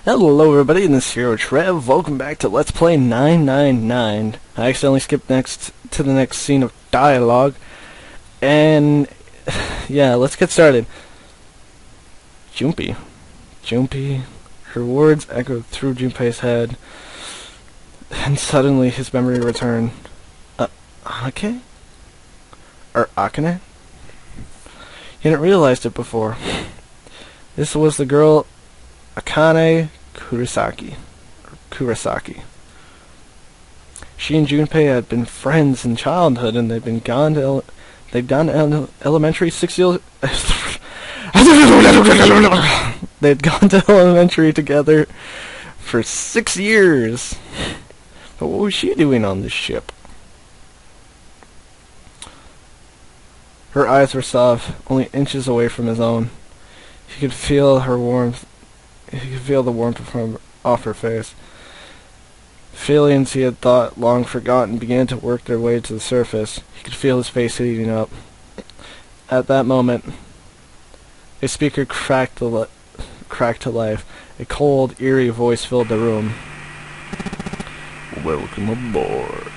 Hello everybody, this is Herotrev. Welcome back to Let's Play 999. I accidentally skipped to the next scene of dialogue. And yeah, let's get started. Junpei. Her words echoed through Junpei's head. And suddenly his memory returned. Anake? Or Akane? He hadn't realized it before. This was the girl Akane Kurosaki. She and Junpei had been friends in childhood, and they'd gone to elementary 6 years. They'd gone to elementary together for 6 years. But what was she doing on this ship? Her eyes were soft, only inches away from his own. He could feel her warmth. He could feel the warmth off her face. Feelings he had thought long forgotten began to work their way to the surface. He could feel his face heating up. At that moment, a speaker cracked to life. A cold, eerie voice filled the room. Welcome aboard.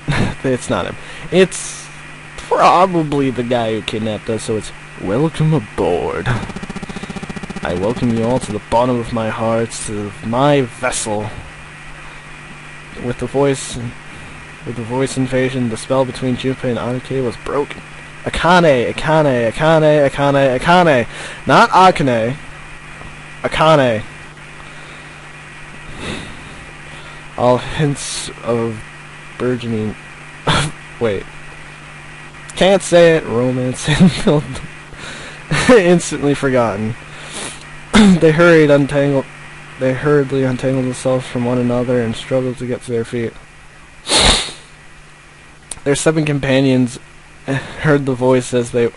It's not him. It's probably the guy who kidnapped us, so it's welcome aboard. I welcome you all to the bottom of my heart, to my vessel. With the voice invasion, the spell between Junpei and Anake was broken. Akane. Not Akane. Akane. All hints of burgeoning... Wait. Can't say it. Romance instantly forgotten. They hurriedly untangled themselves from one another and struggled to get to their feet. Their 7 companions heard the voice as their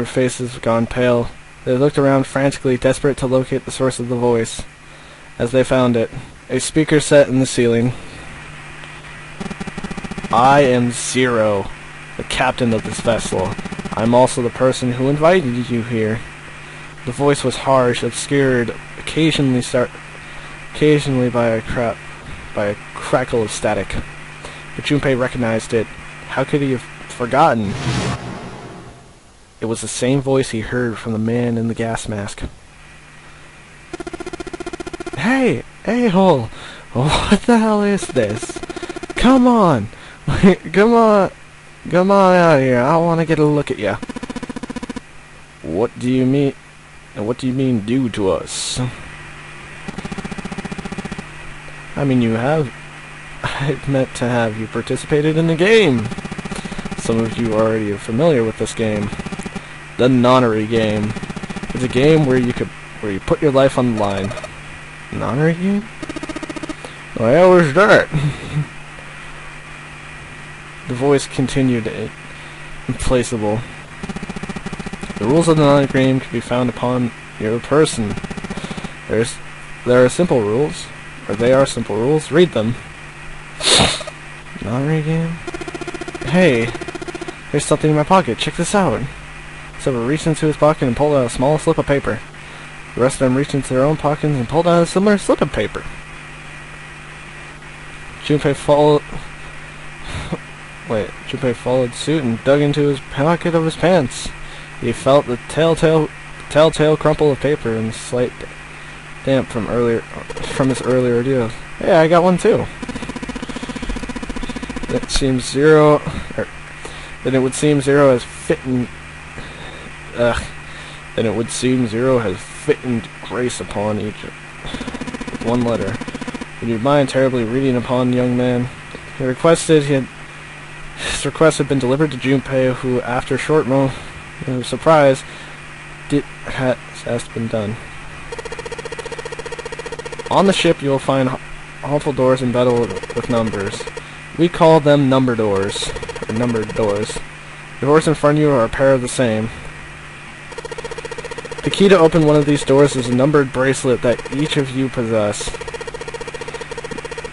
faces gone pale. They looked around frantically, desperate to locate the source of the voice. As they found it, a speaker set in the ceiling. I am Zero, the captain of this vessel. I'm also the person who invited you here. The voice was harsh, obscured occasionally by a crackle of static. But Junpei recognized it. How could he have forgotten? It was the same voice he heard from the man in the gas mask. Hey, a-hole! What the hell is this? Come on! Come on out here. I want to get a look at you. What do you mean? What do you mean, do to us? I mean, I meant to have you participated in the game. Some of you already are familiar with this game. The Nonary game. It's a game where you put your life on the line. Nonary game? What the hell was that? The voice continued, implacable. The rules of the Nonary game can be found upon your person. There are simple rules. Or they are simple rules. Read them. Nonary game? Hey, there's something in my pocket. Check this out. Several reached into his pocket and pulled out a small slip of paper. The rest of them reached into their own pockets and pulled out a similar slip of paper. Junpei followed suit and dug into his pocket of his pants. He felt the telltale crumple of paper and slight damp from his earlier ordeal. Hey, I got one too. Then it would seem Zero has fitted grace upon each with one letter. Would you mind terribly reading upon the young man? His request had been delivered to Junpei, who, after a short moment of surprise, has been done. On the ship, you will find awful doors embedded with numbers. We call them numbered doors. The doors in front of you are a pair of the same. The key to open one of these doors is a numbered bracelet that each of you possess.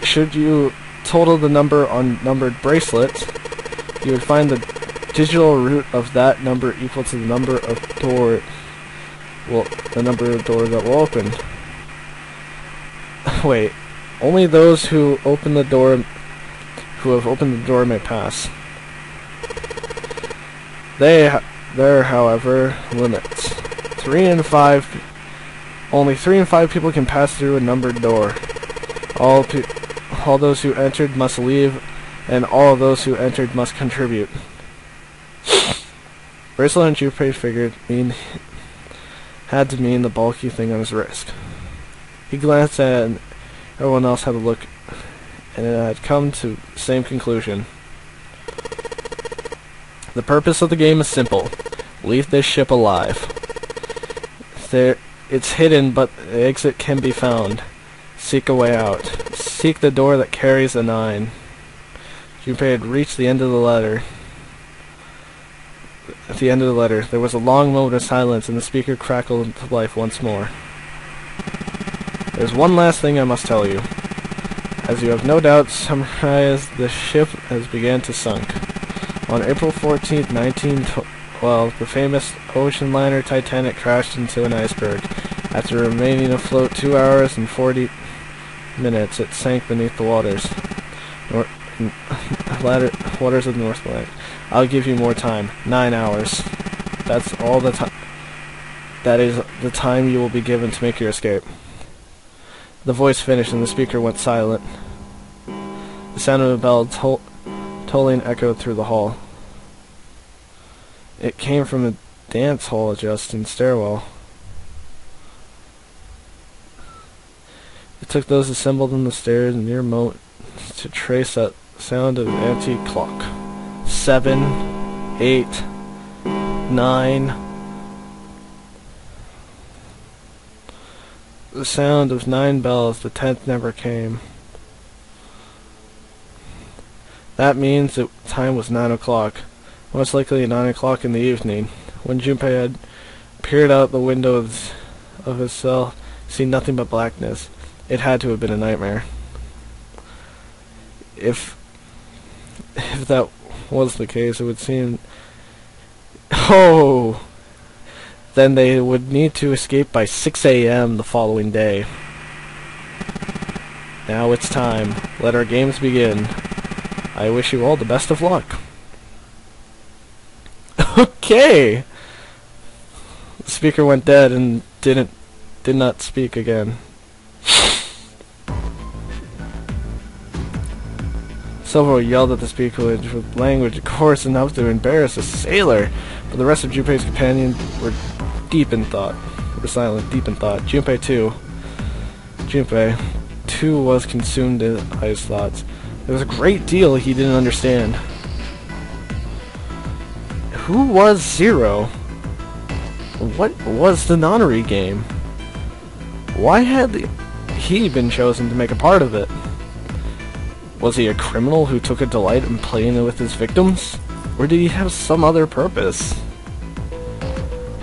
Should you total the number on numbered bracelets, you would find the digital root of that number equal to the number of doors that will open. Wait. Only those who have opened the door may pass. There are, however, limits. Only 3 and 5 people can pass through a numbered door. All those who entered must leave, and all those who entered must contribute. Bracelet and Junpei figured had to mean the bulky thing on his wrist. He glanced at it, and everyone else had a look, and it had come to the same conclusion. The purpose of the game is simple. Leave this ship alive. It's hidden, but the exit can be found. Seek a way out. Seek the door that carries a 9. Junpei had reached the end of the letter. At the end of the letter, there was a long moment of silence, and the speaker crackled into life once more. There's one last thing I must tell you. As you have no doubt summarized, the ship has begun to sink. On April 14th, 1912, the famous ocean liner Titanic crashed into an iceberg. After remaining afloat 2 hours and 40 minutes, it sank beneath the waters of the North Atlantic. I'll give you more time. 9 hours. That's all the time. That is the time you will be given to make your escape. The voice finished and the speaker went silent. The sound of a bell tolling echoed through the hall. It came from a dance hall adjacent stairwell. It took those assembled on the stairs a mere moment to trace that sound of an antique clock. 7, 8, 9. The sound of 9 bells. The 10th never came. That means the time was 9 o'clock. Most likely 9 o'clock in the evening. When Junpei had peered out the window of his cell, seen nothing but blackness. It had to have been a nightmare. If that was the case, it would seem... Oh! Then they would need to escape by 6 a.m. the following day. Now it's time. Let our games begin. I wish you all the best of luck. Okay! The speaker went dead and did not speak again. Silver yelled at the speaker with language coarse enough to embarrass a sailor, but the rest of Junpei's companions were silent, deep in thought. Junpei too was consumed in his thoughts. There was a great deal he didn't understand. Who was Zero? What was the nonary game? Why had he been chosen to make a part of it? Was he a criminal who took a delight in playing with his victims? Or did he have some other purpose?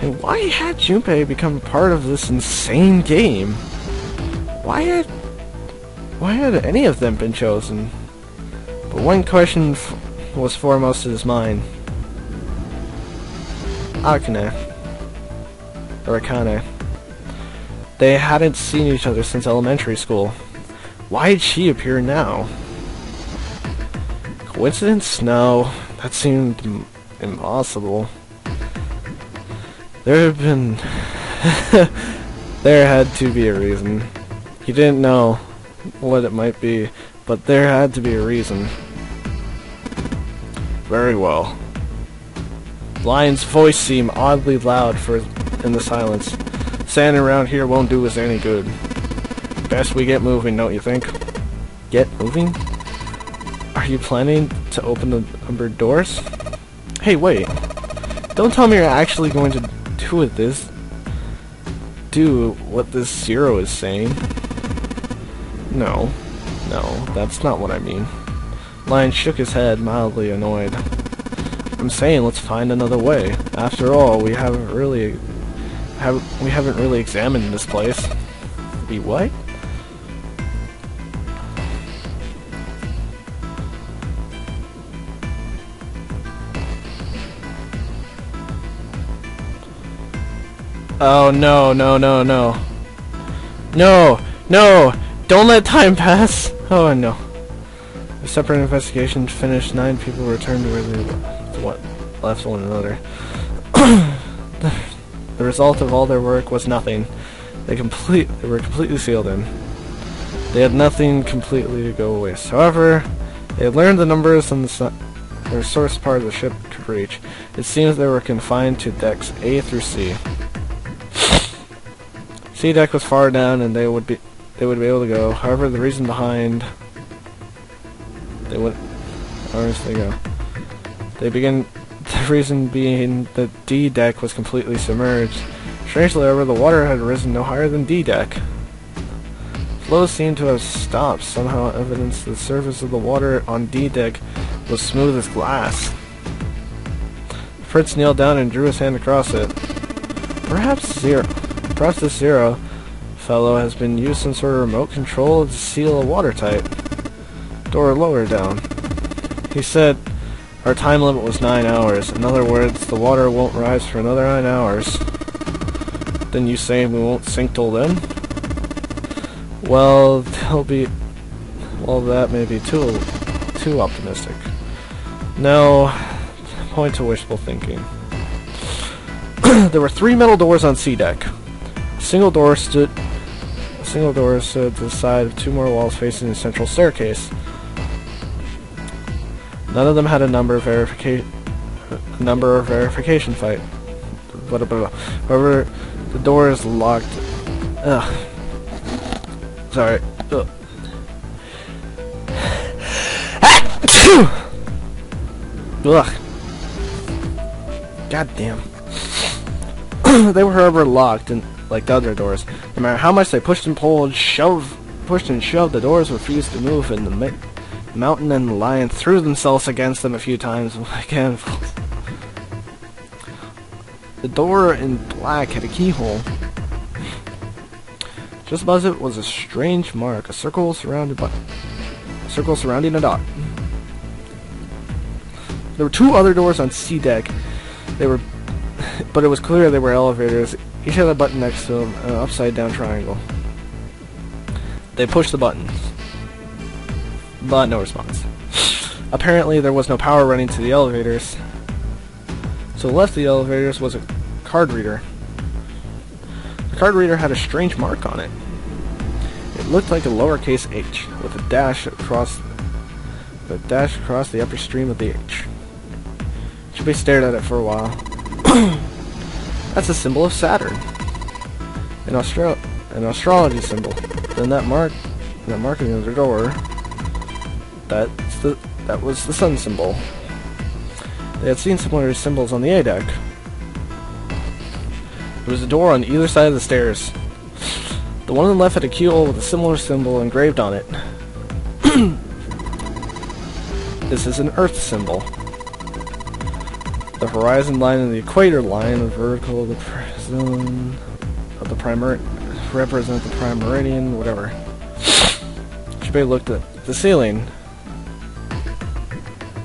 And why had Junpei become part of this insane game? Why had any of them been chosen? But one question was foremost in his mind. Akane. They hadn't seen each other since elementary school. Why did she appear now? Coincidence? No. That seemed impossible. There had to be a reason. He didn't know what it might be, but there had to be a reason. Very well. Lion's voice seemed oddly loud in the silence. Standing around here won't do us any good. Best we get moving, don't you think? Get moving? Are you planning to open the numbered doors? Hey, wait. Don't tell me you're actually going to do what this Zero is saying. No, that's not what I mean. Lion shook his head, mildly annoyed. I'm saying let's find another way. After all, we haven't really examined this place. We what? Oh no. No, Don't let time pass! Oh no. A separate investigation finished. 9 people returned to where they left one another. The result of all their work was nothing. They were completely sealed in. They had nothing completely to go waste. However, they had learned the numbers on their source part of the ship could reach. It seems they were confined to decks A through C. C deck was far down, and they would be able to go. However, the reason behind they would, honestly go. The reason being that D deck was completely submerged. Strangely, however, the water had risen no higher than D deck. Flows seemed to have stopped, somehow evidence the surface of the water on D deck was smooth as glass. Fritz kneeled down and drew his hand across it. Perhaps this Zero fellow has been used some sort of remote control to seal a watertight door lower down. He said our time limit was 9 hours. In other words, the water won't rise for another 9 hours. Then you say we won't sink till then? Well, that may be too optimistic. No, point to wishful thinking. There were 3 metal doors on C deck. A single door stood to the side of 2 more walls facing the central staircase. None of them had a number verification fight. However, the door is locked. Sorry. Ugh. God damn. They were, however, locked, and like the other doors. No matter how much they pushed and pulled, pushed and shoved, the doors refused to move, and the mountain and the lion threw themselves against them a few times. Again, the door in black had a keyhole. Just above it was a strange mark, a circle surrounding a dot. There were 2 other doors on C deck. But it was clear they were elevators. Each had a button next to them, an upside-down triangle. They pushed the buttons, but no response. Apparently, there was no power running to the elevators. So left of the elevators was a card reader. The card reader had a strange mark on it. It looked like a lowercase h with a dash across the upper stream of the H. Chippy stared at it for a while. That's a symbol of Saturn. An astrology symbol. Then that mark in the door, that was the sun symbol. They had seen similar symbols on the A deck. There was a door on either side of the stairs. The one on the left had a keyhole with a similar symbol engraved on it. This is an Earth symbol. The horizon line and the equator line, the vertical, the zone of the represent the prime meridian, whatever. Shibei looked at the ceiling.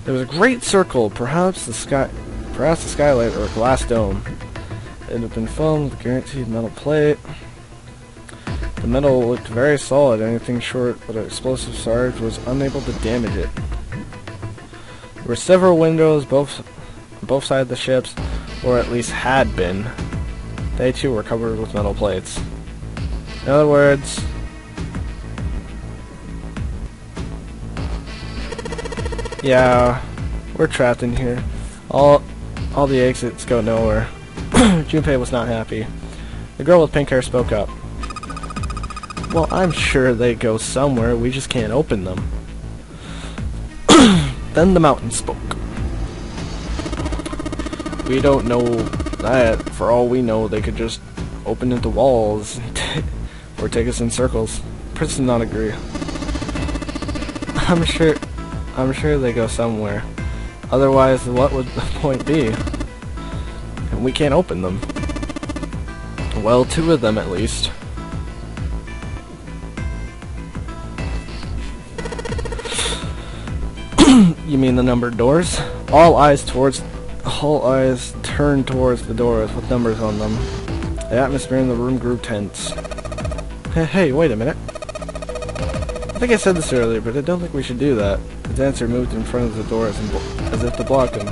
There was a great circle, perhaps the skylight or a glass dome. It had been filmed with a guaranteed metal plate. The metal looked very solid. Anything short but an explosive charge was unable to damage it. There were several windows, both sides of the ships, or at least had been. They too were covered with metal plates. In other words, yeah, we're trapped in here. All the exits go nowhere. Junpei was not happy. The girl with pink hair spoke up. Well, I'm sure they go somewhere, we just can't open them. Then the mountain spoke. We don't know that. For all we know, they could just open into walls or take us in circles. Prince did not agree. I'm sure they go somewhere. Otherwise, what would the point be? And we can't open them. Well, 2 of them at least. You mean the numbered doors? All eyes turned towards the doors with numbers on them. The atmosphere in the room grew tense. Hey, wait a minute. I think I said this earlier, but I don't think we should do that. The dancer moved in front of the doors as if to block them.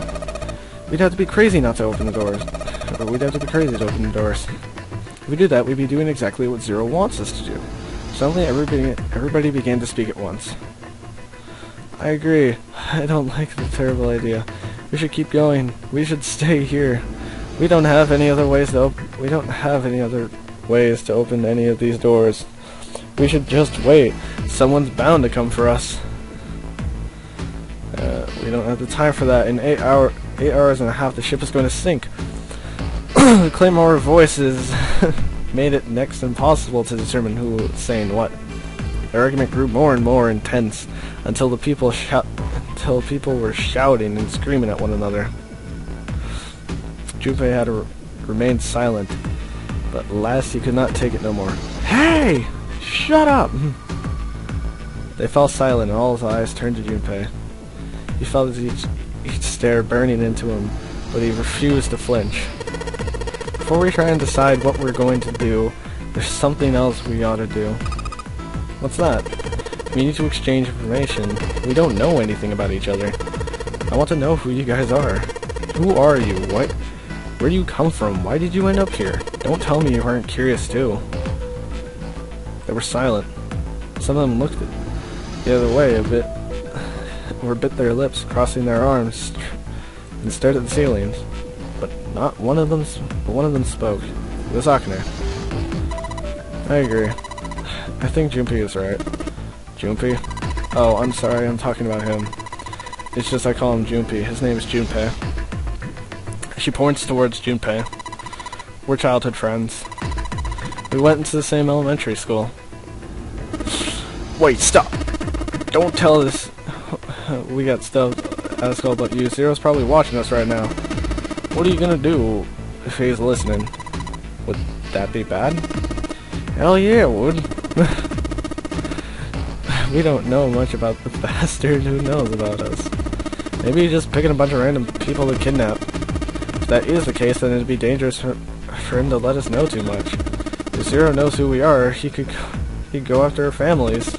We'd have to be crazy not to open the doors. Or we'd have to be crazy to open the doors. If we do that, we'd be doing exactly what Zero wants us to do. Suddenly, everybody began to speak at once. I agree. I don't like the terrible idea. We should keep going. We should stay here. We don't have any other ways to open any of these doors. We should just wait. Someone's bound to come for us. We don't have the time for that. In 8 hours and a half, the ship is going to sink. The claymore voices made it next to impossible to determine who was saying what. The argument grew more and more intense until people were shouting and screaming at one another. Junpei had remained silent, but at last he could not take it no more. Hey! Shut up! They fell silent and all his eyes turned to Junpei. He felt each stare burning into him, but he refused to flinch. Before we try and decide what we're going to do, there's something else we ought to do. What's that? We need to exchange information. We don't know anything about each other. I want to know who you guys are. Who are you? Where do you come from? Why did you end up here? Don't tell me you aren't curious too. They were silent. Some of them looked the other way a bit, or bit their lips, crossing their arms, and stared at the ceilings. But not one of them. One of them spoke. It was Akane. I agree. I think Junpei is right. Junpei? Oh, I'm sorry. I'm talking about him. It's just I call him Junpei. His name is Junpei. She points towards Junpei. We're childhood friends. We went into the same elementary school. Wait, stop! Don't tell us we got stuff out of school about you. Zero's probably watching us right now. What are you gonna do if he's listening? Would that be bad? Hell yeah, it would. We don't know much about the bastard who knows about us. Maybe he's just picking a bunch of random people to kidnap. If that is the case, then it'd be dangerous for him to let us know too much. If Zero knows who we are, he'd go after our families.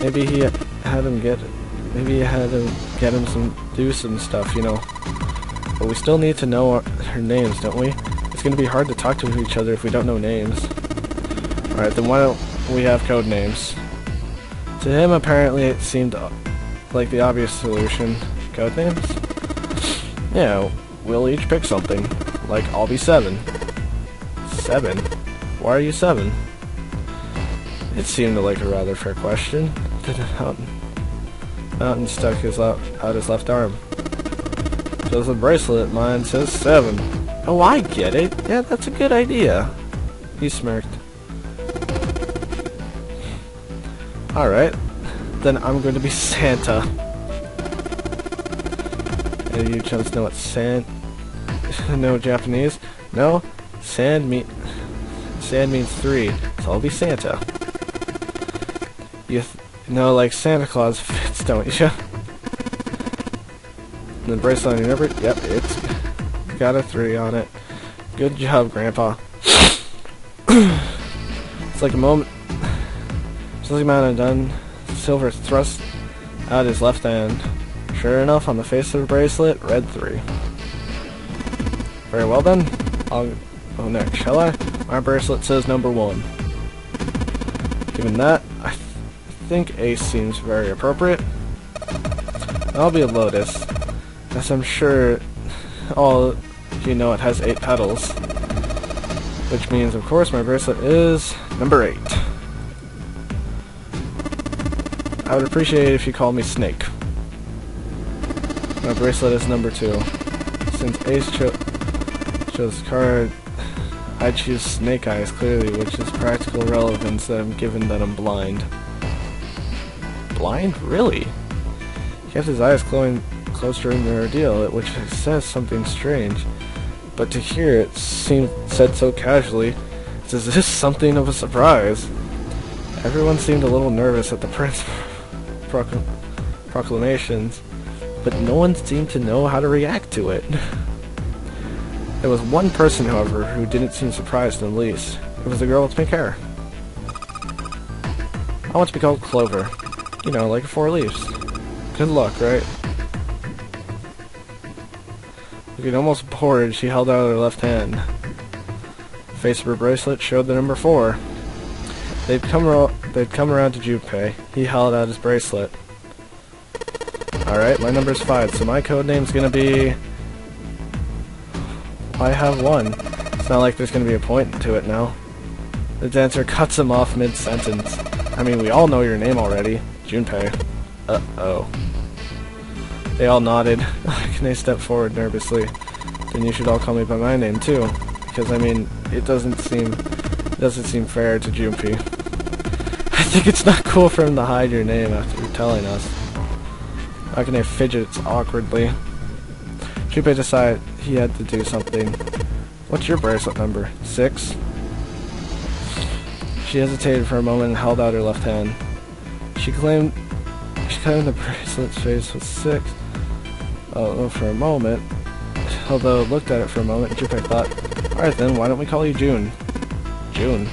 Maybe he had him get him do some stuff, you know. But we still need to know our names, don't we? It's gonna be hard to talk to each other if we don't know names. Alright, then why don't we have code names? To him, apparently, it seemed like the obvious solution. Code names? Yeah, we'll each pick something. Like, I'll be 7. 7? Why are you 7? It seemed like a rather fair question. Mountain stuck out his left arm. Shows the bracelet, mine says 7. Oh, I get it. Yeah, that's a good idea. He smirked. Alright, then I'm going to be Santa. Any of you chumps know what no Japanese? No? Sand means 3, so I'll be Santa. You know, like Santa Claus fits, don't you? And the bracelet on your number? Yep, it's got a 3 on it. Good job, Grandpa. It's like a moment. Something might have done. Silver thrust out his left hand. Sure enough, on the face of the bracelet, read 3. Very well then. I'll go next, shall I? My bracelet says number 1. Given that, I think Ace seems very appropriate. I'll be a Lotus, as I'm sure all you know it has 8 petals. Which means, of course, my bracelet is number 8. I would appreciate it if you called me Snake. My bracelet is number 2. Since Ace chose the card, I choose Snake Eyes clearly, which is practical relevance that I'm given that I'm blind. Blind? Really? He kept his eyes closed during the ordeal, which says something strange. But to hear it said so casually, it's as if something of a surprise. Everyone seemed a little nervous at the Prince's proclamations, but no one seemed to know how to react to it. There was one person, however, who didn't seem surprised in the least. It was the girl with pink hair. I want to be called Clover. You know, like 4 leaves. Good luck, right? Looking almost bored, she held out her left hand. The face of her bracelet showed the number 4. They'd come around to Junpei. He held out his bracelet. Alright, my number's 5, so my code name's gonna be... I have 1. It's not like there's gonna be a point to it now. The dancer cuts him off mid-sentence. I mean, we all know your name already. Junpei. Uh-oh. They all nodded. Akane stepped forward nervously. Then you should all call me by my name, too. Because, I mean, it doesn't seem fair to Junpei. I think it's not cool for him to hide your name after telling us. Akane fidgets awkwardly. Junpei decided he had to do something. What's your bracelet number? 6? She hesitated for a moment and held out her left hand. She claimed the bracelet's face was 6. Although for a moment, looked at it for a moment, Junpei thought, alright then, why don't we call you June? June?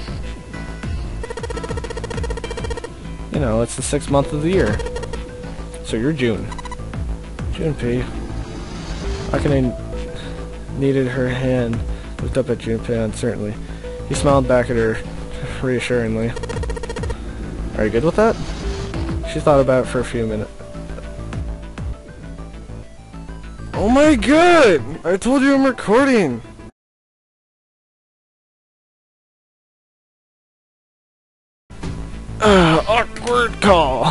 You know, it's the 6th month of the year. So you're June. Junpei. Akane kneaded her hand, looked up at Junpei uncertainly. He smiled back at her reassuringly. Are you good with that? She thought about it for a few minutes. Oh my god! I told you I'm recording! Awkward call!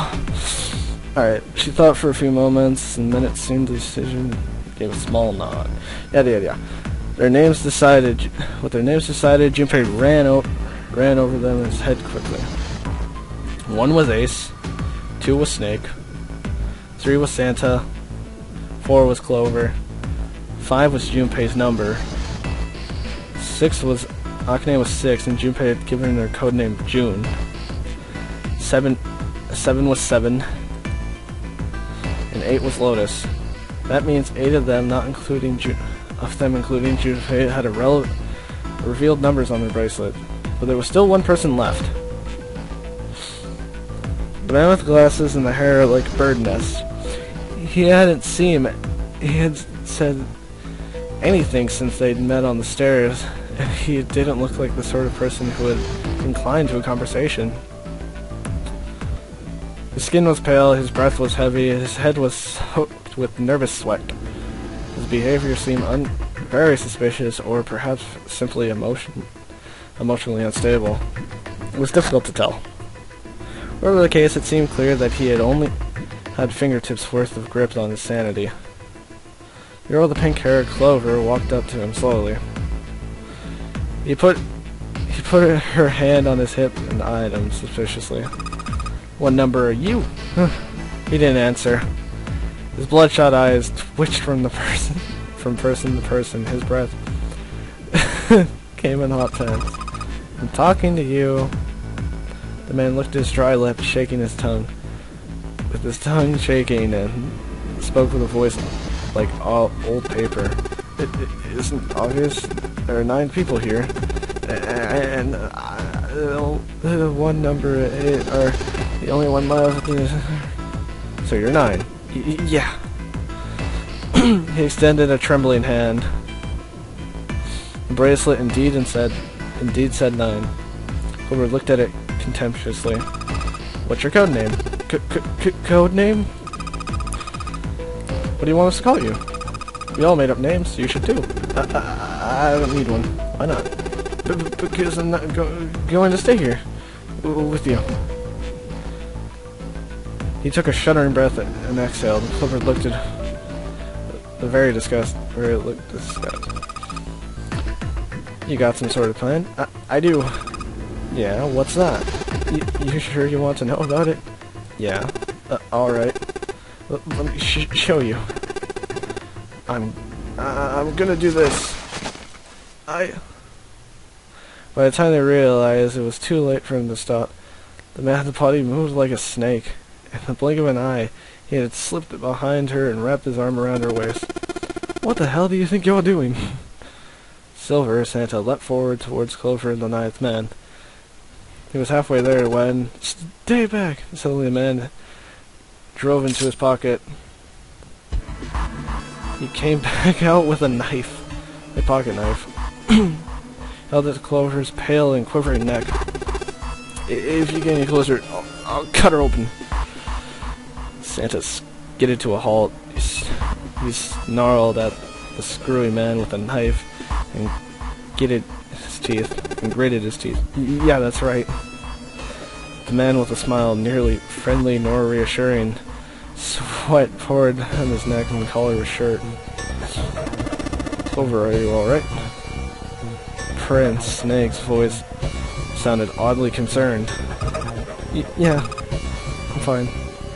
Alright, she thought for a few moments, and then it seemed the decision gave a small nod. Yeah. With their names decided, Junpei ran over them in his head quickly. 1 was Ace, 2 was Snake, 3 was Santa, 4 was Clover, 5 was Junpei's number, 6 was... Akane was 6, and Junpei had given her codename June. 7 was 7, and 8 was Lotus. That means 8 of them, not including including Junpei, had revealed numbers on their bracelet. But there was still one person left. The man with glasses and the hair like a bird nest. He hadn't said anything since they'd met on the stairs, and he didn't look like the sort of person who would incline to a conversation. His skin was pale, his breath was heavy, his head was soaked with nervous sweat. His behavior seemed very suspicious, or perhaps simply emotionally unstable. It was difficult to tell. Whatever the case, it seemed clear that he had only had fingertips worth of grip on his sanity. The girl with the pink-haired Clover walked up to him slowly. He put her hand on his hip and eyed him suspiciously. What number are you? He didn't answer. His bloodshot eyes twitched from person to person. His breath came in hot pants. I'm talking to you. The man licked his dry lips, shaking his tongue. With his tongue shaking, and spoke with a voice like old paper. It isn't obvious. There are 9 people here, and the one number 8 are the only one left. So you're 9. Yeah. He extended a trembling hand. The bracelet indeed said 9. Clover looked at it contemptuously. What's your code name? Code name? What do you want us to call you? We all made up names, so you should too. I don't need one. Why not? Because I'm not going to stay here with you. He took a shuddering breath and exhaled. Clover looked at very disgusted. You got some sort of plan? I do. Yeah, what's that? You sure you want to know about it? Yeah. Alright. Let me show you. I'm gonna do this. By the time they realized it was too late for him to stop, the man's body moved like a snake. In the blink of an eye, he had slipped behind her and wrapped his arm around her waist. What the hell do you think you're doing? Silver, Santa leapt forward towards Clover and the 9th man. He was halfway there when... Stay back! Suddenly the man drove into his pocket. He came back out with a knife. A pocket knife. Held it to Clover's pale and quivering neck. If you get any closer, I'll cut her open. Santa skidded to a halt. He snarled at the screwy man with a knife and gritted his teeth. Yeah, that's right. The man with a smile, nearly friendly nor reassuring, sweat poured on his neck and the collar of his shirt. Clover, are you alright? Prince Snake's voice sounded oddly concerned. Yeah, I'm fine.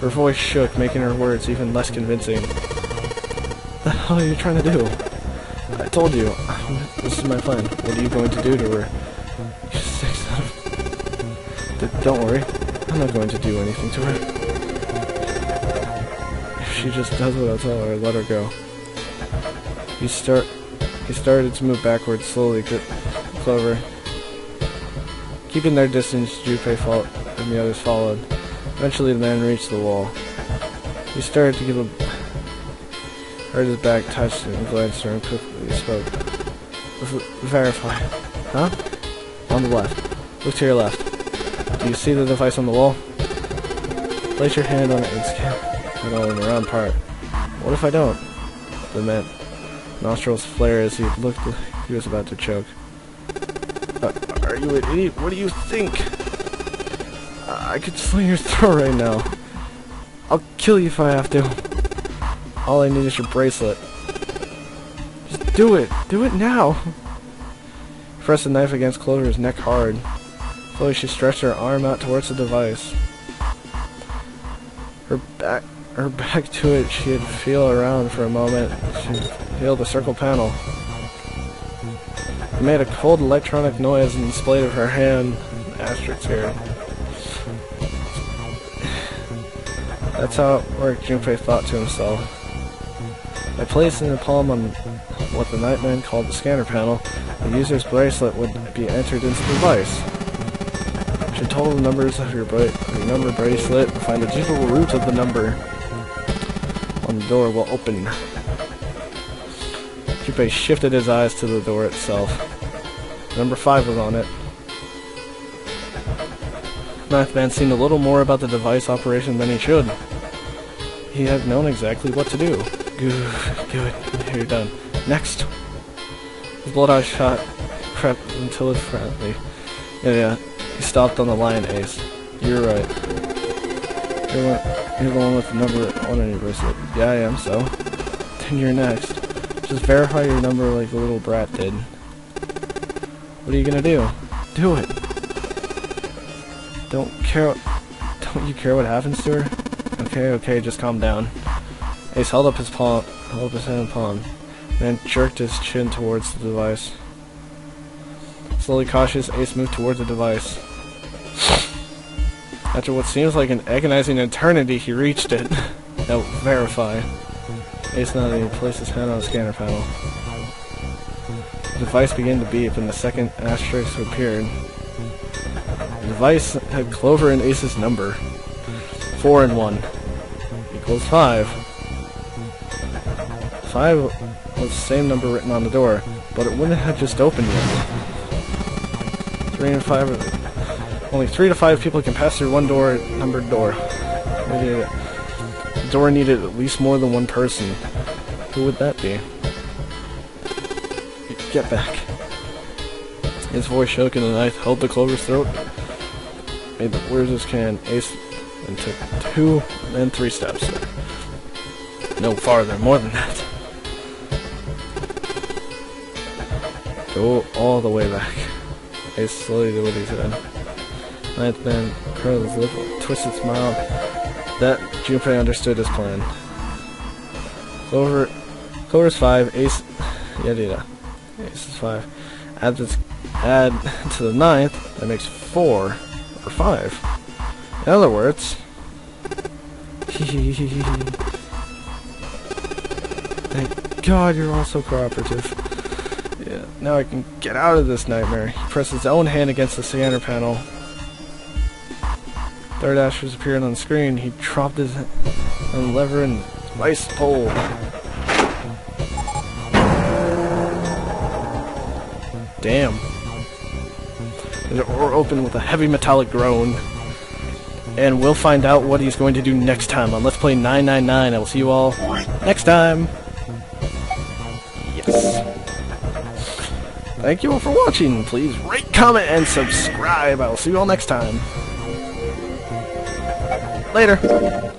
Her voice shook, making her words even less convincing. What the hell are you trying to do? I told you. This is my plan. What are you going to do to her? You sick son of... Don't worry. I'm not going to do anything to her. If she just does what I tell her, let her go. He started to move backwards, slowly, Clover. Keeping their distance, Junpei and the others followed. Eventually the man reached the wall. He started to give a... heard his back touched and glanced around quickly. He spoke. Verify. Huh? On the left. Look to your left. Do you see the device on the wall? Place your hand on it and scan it on the round part. What if I don't? The man nostrils flared as he looked like he was about to choke. Are you an idiot? What do you think? I could slit your throat right now. I'll kill you if I have to. All I need is your bracelet. Just do it. Do it now. He pressed the knife against Clover's neck hard. Slowly she stretched her arm out towards the device. Her back to it, she'd feel around for a moment. She felt the circle panel. It made a cold electronic noise and displayed of her hand. Asterisk here. That's how it worked, Junpei thought to himself. By placing the palm on what the Nightman called the scanner panel, the user's bracelet would be entered into the device. You should total the numbers of your number bracelet and find the digital root of the number on the door will open. Junpei shifted his eyes to the door itself. Number 5 was on it. Ninth Man seemed a little more about the device operation than he should. He had known exactly what to do. Good. You're done. Next! His blood-eye shot crept until it friendly. Yeah. He stopped on the line, Ace. You're right. You're the one with the number 1 on your bracelet. Yeah, I am, so. Then you're next. Just verify your number like the little brat did. What are you gonna do? Do it! Don't you care what happens to her? Okay, just calm down. Ace held up his hand and palm, then jerked his chin towards the device. Slowly cautious, Ace moved towards the device. After what seems like an agonizing eternity, he reached it. Now, verify. Ace nodded and placed his hand on the scanner panel. The device began to beep and the second asterisk appeared. The device had Clover and Ace's number. 4 and 1 equals 5. 5 was the same number written on the door, but it wouldn't have just opened yet. 3 and 5 only 3 to 5 people can pass through one numbered door. The door needed at least more than one person. Who would that be? Get back. His voice shook and the knife held the Clover's throat. Made the weirdest can. Ace and took 2, then 3 steps. No farther, more than that. Go all the way back. Ace slowly did what he said. Ninth Man curled his lip, twisted smile. That Junpei understood his plan. Clover's 5, Ace, yada. Ace is 5. Add to the 9th, that makes 4 or 5. In other words, thank God you're all so cooperative. Yeah, now I can get out of this nightmare. He pressed his own hand against the scanner panel. Third Ashes appeared on the screen. He dropped his lever and ice pole. Damn. The door opened with a heavy metallic groan. And we'll find out what he's going to do next time on Let's Play 999. I will see you all next time. Yes. Thank you all for watching. Please rate, comment, and subscribe. I will see you all next time. Later.